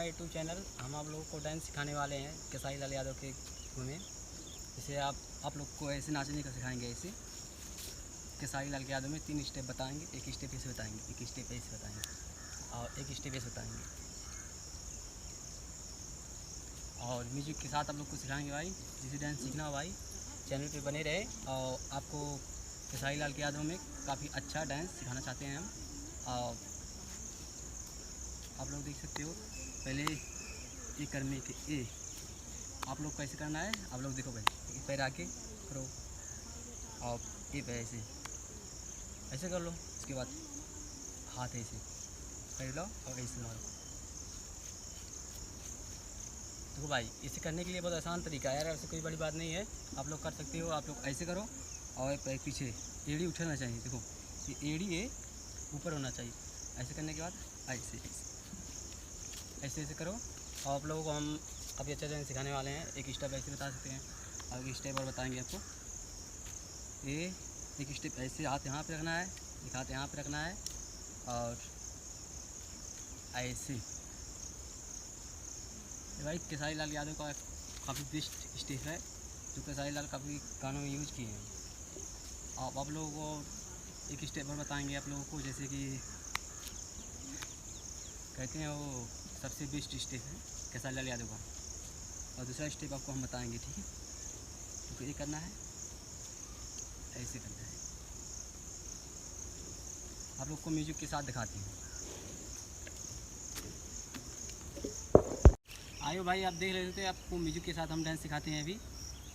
YouTube channel. हम आप लोगों को डांस सिखाने वाले हैं केसारी लाल यादव के में। जैसे आप लोग को ऐसे नाचने का सिखाएंगे। ऐसे केसारी लाल यादव में 3 स्टेप बताएंगे। एक स्टेप ऐसे बताएंगे, एक स्टेप ऐसे बताएंगे और एक स्टेप ऐसे बताएंगे। और म्यूजिक के साथ आप लोग को सिखाएंगे भाई। जिसे डांस सीखना हो भाई चैनल पे बने रहे। और आपको केसारी लाल यादव में काफ़ी अच्छा डांस सिखाना चाहते हैं हम। और आप लोग देख सकते हो पहले ये करने के ए आप लोग कैसे करना है। आप लोग देखो भाई, पैर आके करो और ये पैर ऐसे कर लो। इसके बाद हाथ ऐसे कर लो और ऐसे मारो। देखो भाई, इसे करने के लिए बहुत आसान तरीका है यार, ऐसे कोई बड़ी बात नहीं है। आप लोग कर सकते हो। आप लोग ऐसे करो और पैर पीछे, एड़ी उठना चाहिए। देखो ये एड़ी है ऊपर होना चाहिए। ऐसे करने के बाद ऐसे ऐसे ऐसे करो। और आप लोगों को हम अभी अच्छा डांस सिखाने वाले हैं। एक स्टेप ऐसे बता सकते हैं और एक स्टेप और बताएंगे आपको। ये एक स्टेप ऐसे हाथ यहाँ पे रखना है, एक हाथ यहाँ पे रखना है और ऐसे। ये भाई केसारी लाल यादव का काफ़ी बेस्ट स्टेप है जो केसारी लाल काफ़ी गानों में यूज किए हैं। आप लोगों को एक स्टेप और बताएंगे आप लोगों को, जैसे कि कहते हैं वो सबसे बेस्ट स्टेप है केसारी लाल यादव का। और दूसरा स्टेप आपको हम बताएंगे, ठीक है। तो ये करना है, ऐसे करना है। आप लोग को म्यूजिक के साथ दिखाते हैं। आयो भाई, आप देख रहे थे, आपको म्यूजिक के साथ हम डांस सिखाते हैं अभी।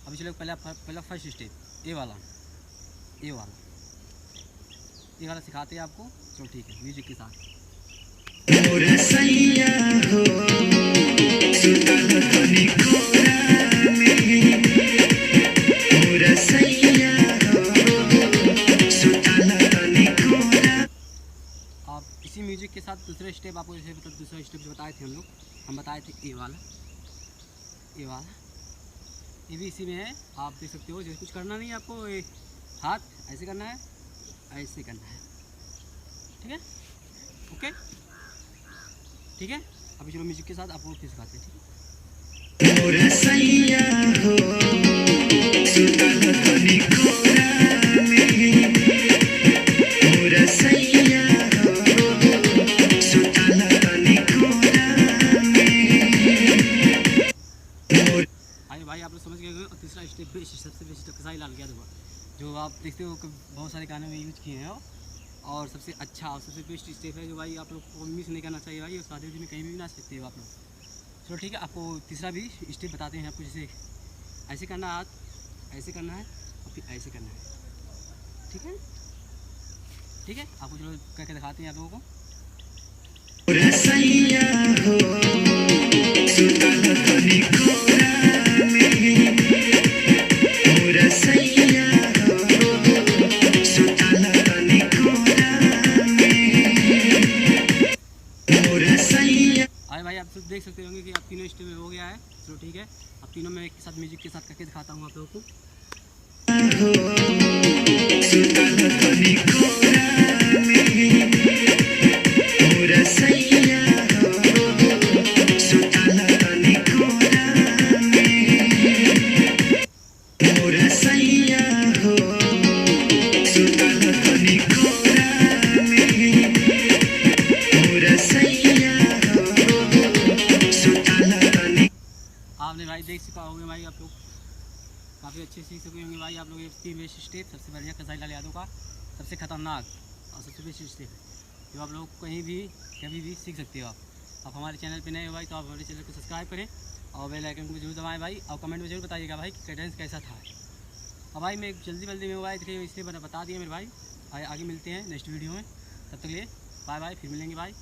अभी चलो पहला फर्स्ट स्टेप ये वाला सिखाते हैं आपको। चलो ठीक है, म्यूजिक के साथ। आप इसी म्यूजिक के साथ दूसरे स्टेप आपको जैसे दूसरा स्टेप जो बताए थे हम बताए थे ये वाला ये भी इसी में है। आप देख सकते हो। जैसे कुछ करना नहीं है आपको, हाथ ऐसे करना है, ऐसे करना है, ठीक है। ओके ठीक है। अभी चलो म्यूजिक के साथ आपको फिर सिखाते हैं, ठीक है। भाई आप लोग समझ गए। और तीसरा स्टेप सबसे बेस्ट केसारी लाल यादव जो आप देखते हो कि बहुत सारे गानों में यूज किए हैं। और सबसे अच्छा और सबसे बेस्ट स्टेप है जो भाई आप लोग को मिस नहीं करना चाहिए भाई। और शादी में कहीं भी नाच सकते हो आप लोग। चलो ठीक है, आपको तीसरा भी स्टेप बताते हैं आपको। जैसे ऐसे करना, हाथ ऐसे करना है और फिर ऐसे करना है, ठीक है। ठीक है, आपको चलो करके दिखाते हैं आप लोगों को। भाई आप सब देख सकते होंगे कि आप तीनों स्टेप में हो गया है। चलो ठीक है, अब तीनों में एक साथ म्यूजिक के साथ करके दिखाता हूँ आप लोगों को। आपने भाई देख चुका होंगे भाई, आप लोग काफ़ी अच्छे सीख चुके होंगे भाई। आप लोग ये 3 बेस्ट स्टेप सबसे बढ़िया केसारी लाल यादव का सबसे खतरनाक और सबसे बेस्ट स्टेप है जो आप लोग कहीं भी कभी भी सीख सकते हो। आप हमारे चैनल पे नए हो भाई तो आप हमारे चैनल को सब्सक्राइब करें और बेल आइकन को जरूर दबाएं भाई। और कमेंट में जरूर बताइएगा भाई कि डांस कैसा था। और भाई मैं जल्दी में हुआ है, देखिए इसलिए बता दिया मेरे भाई। आगे मिलते हैं नेक्स्ट वीडियो में। तब तक लिए बाय बाय, फिर मिलेंगे भाई।